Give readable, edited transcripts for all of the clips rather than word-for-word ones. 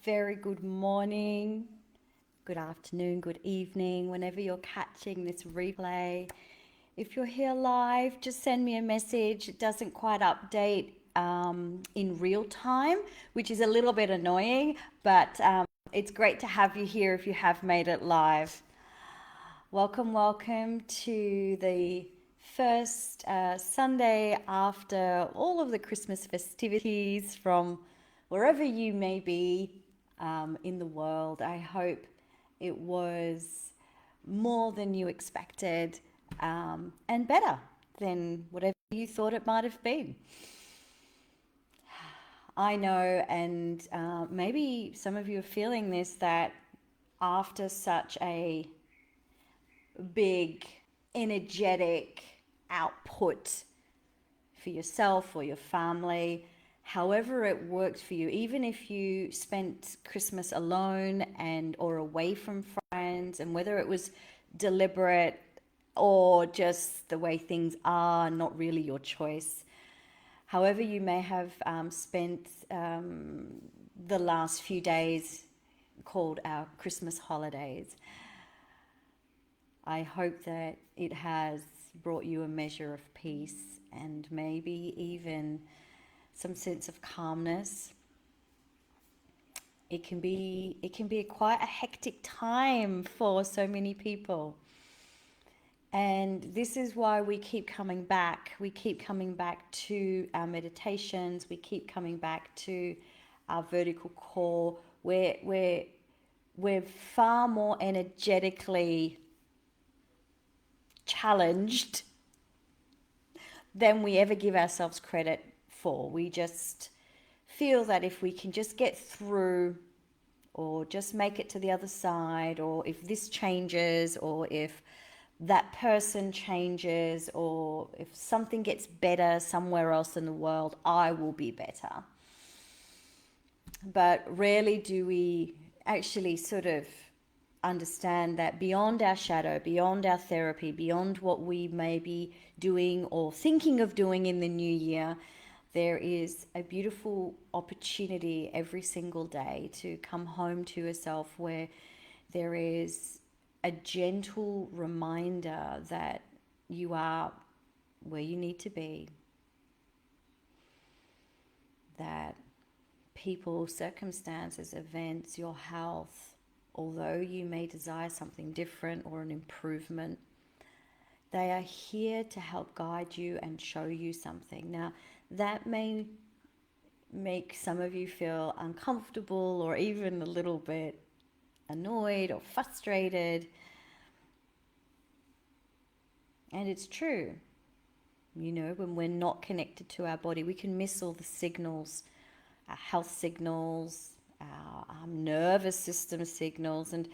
very good morning, good afternoon, good evening, whenever you're catching this replay. If you're here live, just send me a message. It doesn't quite update in real time, which is a little bit annoying, but it's great to have you here if you have made it live. Welcome to the first Sunday after all of the Christmas festivities from wherever you may be in the world. I hope it was more than you expected and better than whatever you thought it might have been. I know, and maybe some of you are feeling this, that after such a big, energetic output for yourself or your family, however it worked for you, even if you spent Christmas alone and or away from friends, and whether it was deliberate or just the way things are, not really your choice. However, you may have spent the last few days called our Christmas holidays. I hope that it has brought you a measure of peace and maybe even some sense of calmness. It can be quite a hectic time for so many people. And this is why we keep coming back. We keep coming back to our meditations. We keep coming back to our vertical core. We're far more energetically challenged than we ever give ourselves credit for. We just feel that if we can just get through, or just make it to the other side, or if this changes, or if that person changes, or if something gets better somewhere else in the world, I will be better. But rarely do we actually sort of understand that beyond our shadow, beyond our therapy, beyond what we may be doing or thinking of doing in the new year, there is a beautiful opportunity every single day to come home to yourself, where there is a gentle reminder that you are where you need to be, that people, circumstances, events, your health, although you may desire something different or an improvement, they are here to help guide you and show you something. Now, that may make some of you feel uncomfortable or even a little bit annoyed or frustrated. And it's true. You know, when we're not connected to our body, we can miss all the signals, our health signals, our nervous system signals. And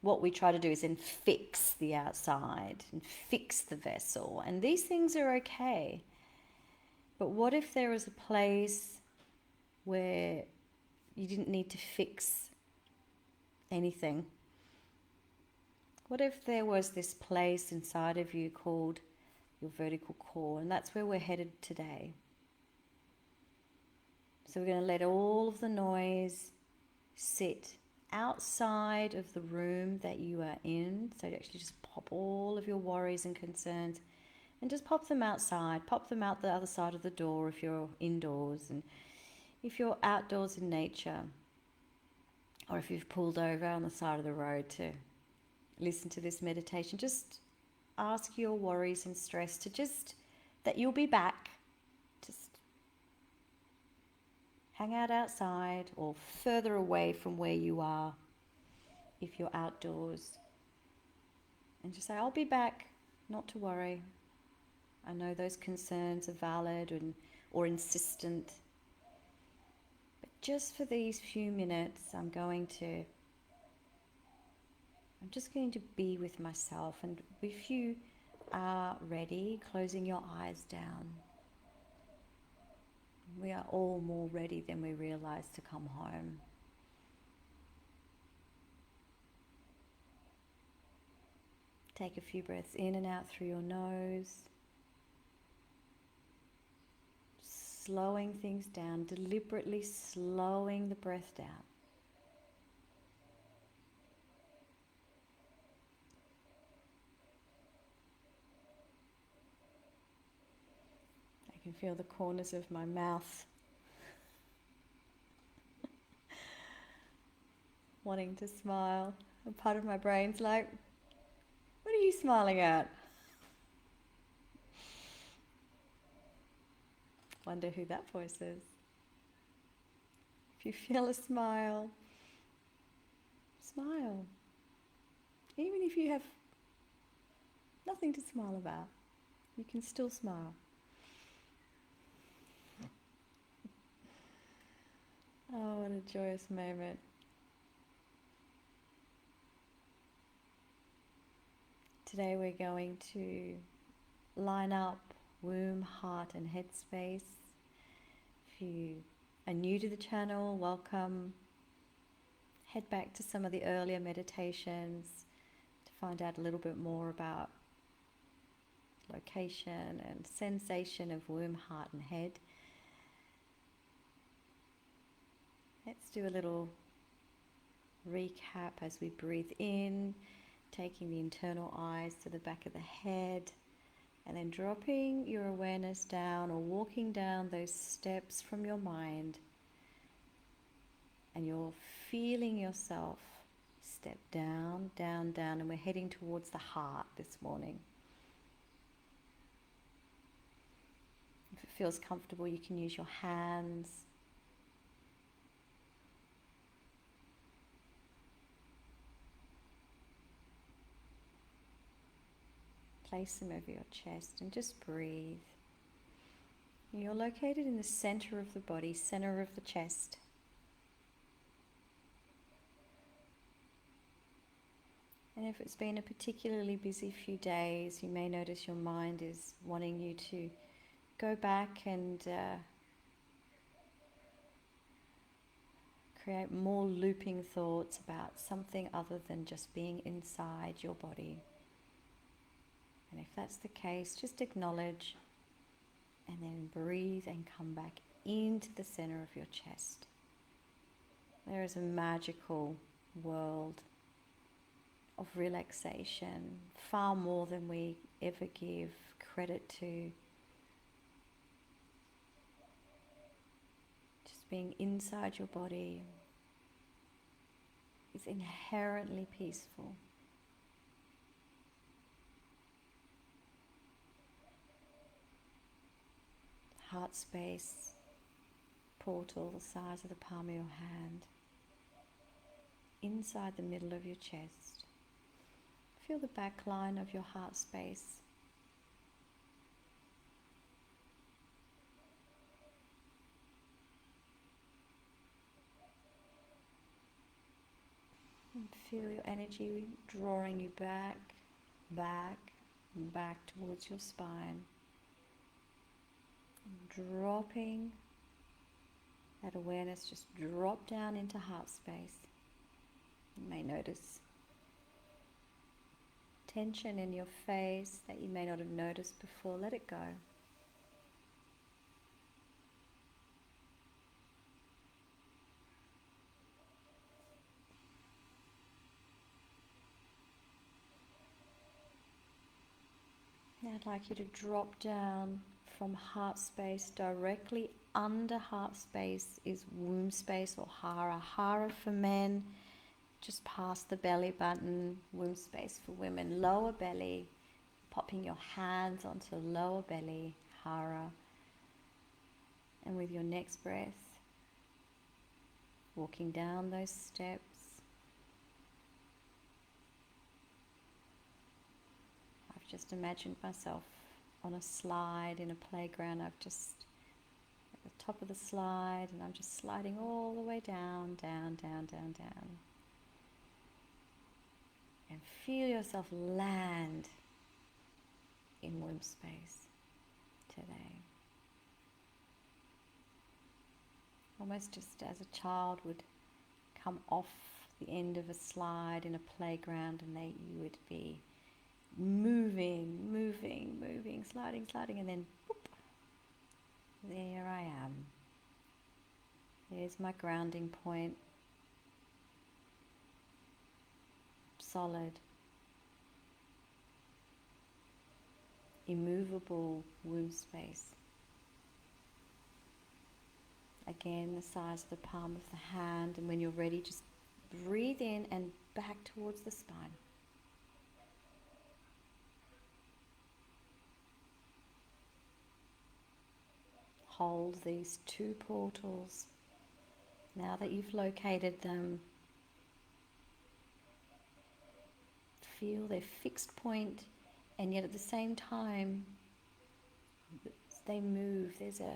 what we try to do is then fix the outside and fix the vessel. And these things are okay. But what if there was a place where you didn't need to fix anything? What if there was this place inside of you called your vertical core? And that's where we're headed today. So we're going to let all of the noise sit outside of the room that you are in. So actually just pop all of your worries and concerns and just pop them outside. Pop them out the other side of the door if you're indoors, and if you're outdoors in nature, or if you've pulled over on the side of the road to listen to this meditation, just ask your worries and stress to just, that you'll be back. Just hang out outside or further away from where you are if you're outdoors. And just say, I'll be back, not to worry. I know those concerns are valid or insistent. But just for these few minutes, I'm just going to be with myself. And if you are ready, closing your eyes down. We are all more ready than we realize to come home. Take a few breaths in and out through your nose. Slowing things down, deliberately slowing the breath down. can feel the corners of my mouth wanting to smile. And part of my brain's like, what are you smiling at? Wonder who that voice is. If you feel a smile, smile. Even if you have nothing to smile about, you can still smile. Oh, what a joyous moment. Today we're going to line up womb, heart and head space. If you are new to the channel, welcome. Head back to some of the earlier meditations to find out a little bit more about location and sensation of womb, heart and head. Let's do a little recap as we breathe in, taking the internal eyes to the back of the head, and then dropping your awareness down or walking down those steps from your mind, and you're feeling yourself step down, down, down, and we're heading towards the heart this morning. If it feels comfortable, you can use your hands. Place them over your chest and just breathe. You're located in the center of the body, center of the chest. And if it's been a particularly busy few days, you may notice your mind is wanting you to go back and create more looping thoughts about something other than just being inside your body. And if that's the case, just acknowledge and then breathe and come back into the center of your chest. There is a magical world of relaxation, far more than we ever give credit to. Just being inside your body is inherently peaceful. Heart space, portal the size of the palm of your hand, inside the middle of your chest. Feel the back line of your heart space. And feel your energy drawing you back, back, and back towards your spine. Dropping that awareness, just drop down into heart space. You may notice tension in your face that you may not have noticed before. Let it go. Now I'd like you to drop down from heart space. Directly under heart space is womb space or hara. Hara for men, just past the belly button. Womb space for women, lower belly. Popping your hands onto the lower belly, hara. And with your next breath, walking down those steps. I've just imagined myself on a slide in a playground. I've just at the top of the slide, and I'm just sliding all the way down, down, down, down, down. And feel yourself land in womb space today. Almost just as a child would come off the end of a slide in a playground, and you would be moving, moving, moving, sliding, sliding, and then whoop, there I am. There's my grounding point. Solid, immovable womb space. again the size of the palm of the hand, and when you're ready, just breathe in and back towards the spine. Hold these two portals. Now that you've located them, feel their fixed point, and yet at the same time they move. There's a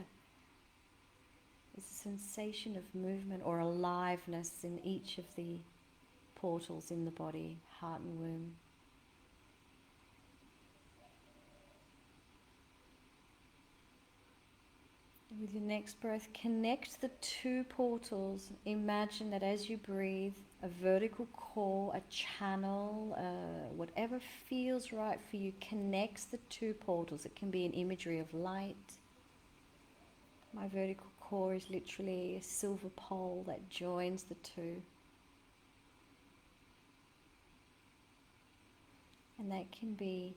sensation of movement or aliveness in each of the portals in the body, heart and womb. With your next breath, connect the two portals. Imagine that as you breathe, a vertical core, a channel, whatever feels right for you, connects the two portals. It can be an imagery of light. My vertical core is literally a silver pole that joins the two. And that can be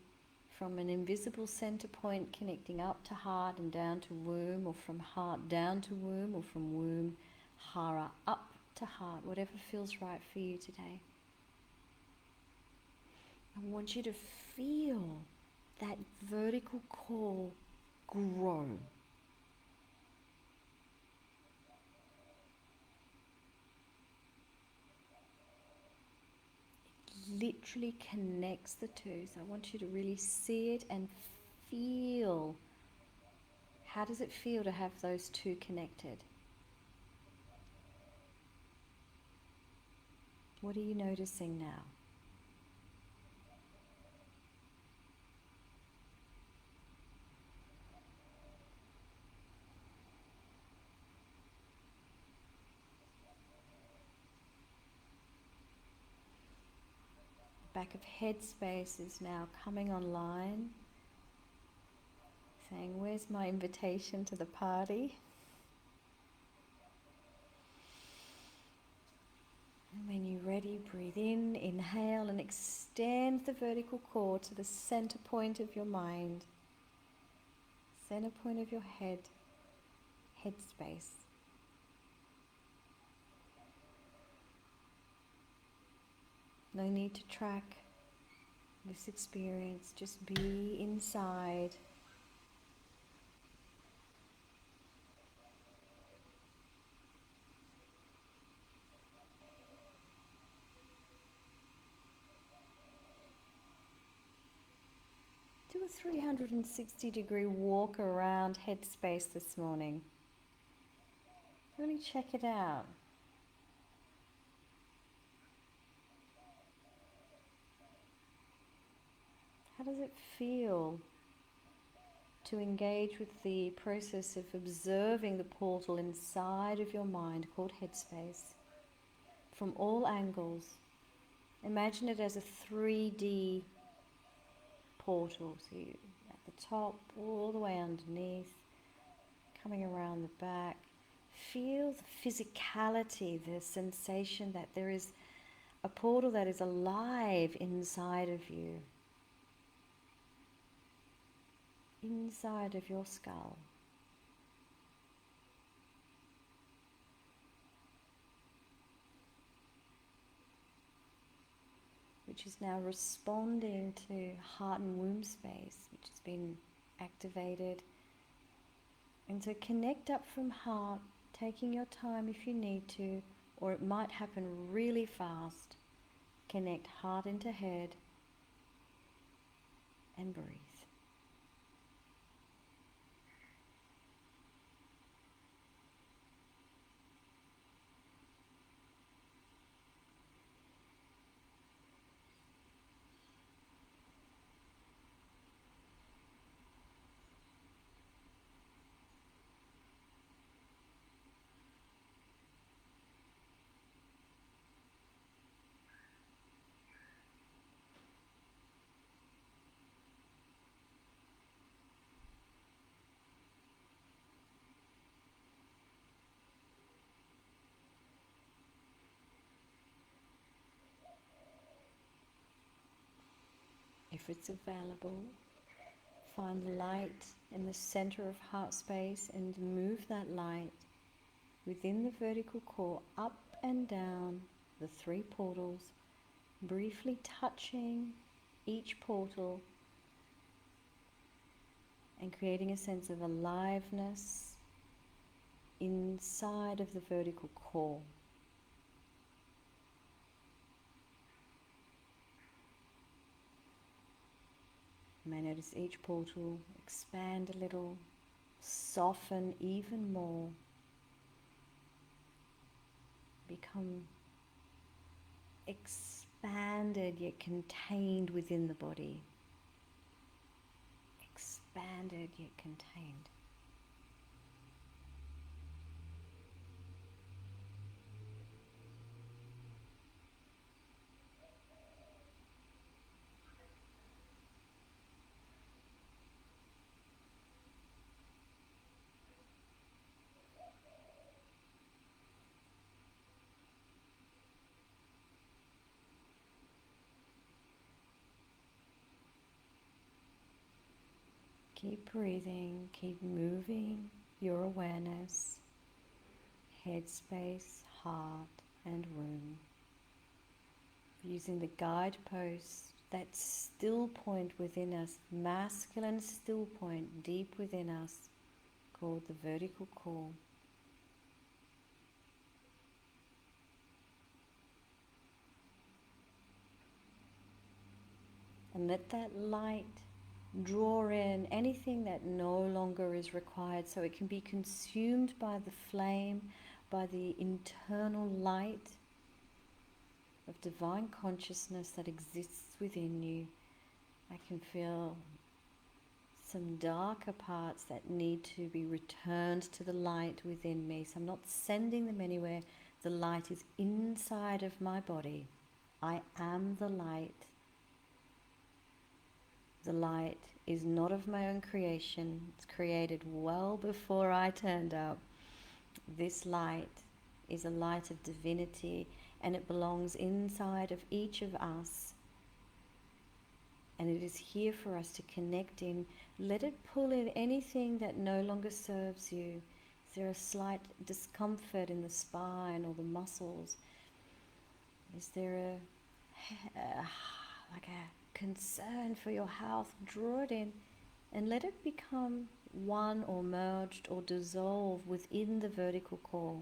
from an invisible center point connecting up to heart and down to womb, or from heart down to womb, or from womb, hara, up to heart, whatever feels right for you today. I want you to feel that vertical core grow. Literally connects the two. So I want you to really see it and feel. How does it feel to have those two connected? What are you noticing now? Back of headspace is now coming online, saying, where's my invitation to the party? And when you're ready, breathe in, inhale, and extend the vertical core to the center point of your mind, center point of your head, headspace. No need to track this experience, just be inside. Do a 360-degree walk around headspace this morning. Really check it out. How does it feel to engage with the process of observing the portal inside of your mind called headspace from all angles? Imagine it as a 3D portal, so you, at the top, all the way underneath, coming around the back. Feel the physicality, the sensation that there is a portal that is alive inside of you, inside of your skull. Which is now responding to heart and womb space, which has been activated. And so connect up from heart, taking your time if you need to, or it might happen really fast. Connect heart into head and breathe. If it's available, find the light in the center of heart space and move that light within the vertical core, up and down the 3 portals, briefly touching each portal and creating a sense of aliveness inside of the vertical core. You may notice each portal expand a little, soften even more, become expanded yet contained within the body. Expanded yet contained. Keep breathing, keep moving your awareness, headspace, heart and womb, using the guidepost, that still point within us, masculine still point deep within us, called the vertical core. And let that light draw in anything that no longer is required, so it can be consumed by the flame, by the internal light of divine consciousness that exists within you. I can feel some darker parts that need to be returned to the light within me. So I'm not sending them anywhere. The light is inside of my body. I am the light. The light is not of my own creation. It's created well before I turned up. This light is a light of divinity, and it belongs inside of each of us. And it is here for us to connect in. Let it pull in anything that no longer serves you. Is there a slight discomfort in the spine or the muscles? Is there like a concern for your health? Draw it in and let it become one or merged or dissolve within the vertical core.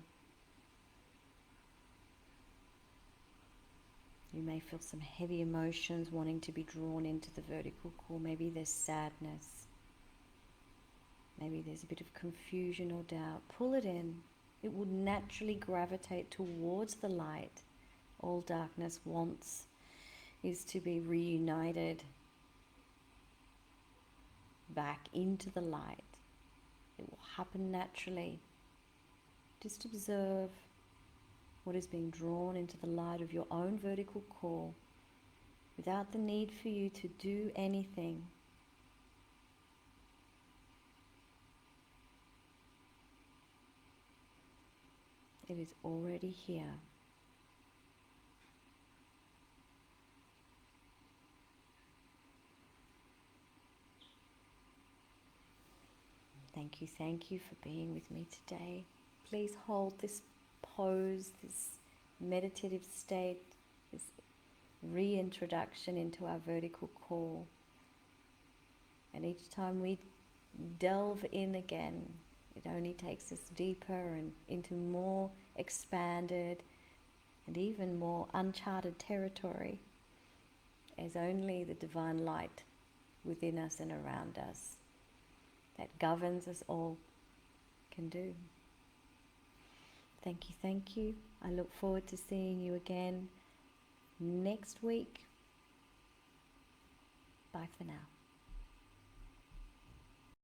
You may feel some heavy emotions wanting to be drawn into the vertical core. Maybe there's sadness. Maybe there's a bit of confusion or doubt. Pull it in. It will naturally gravitate towards the light. All darkness wants is to be reunited back into the light. It will happen naturally. Just observe what is being drawn into the light of your own vertical core without the need for you to do anything. It is already here. Thank you for being with me today. Please hold this pose, this meditative state, this reintroduction into our vertical core. And each time we delve in again, it only takes us deeper and into more expanded and even more uncharted territory, as only the divine light within us and around us that governs us all can do. Thank you. I look forward to seeing you again next week. Bye for now.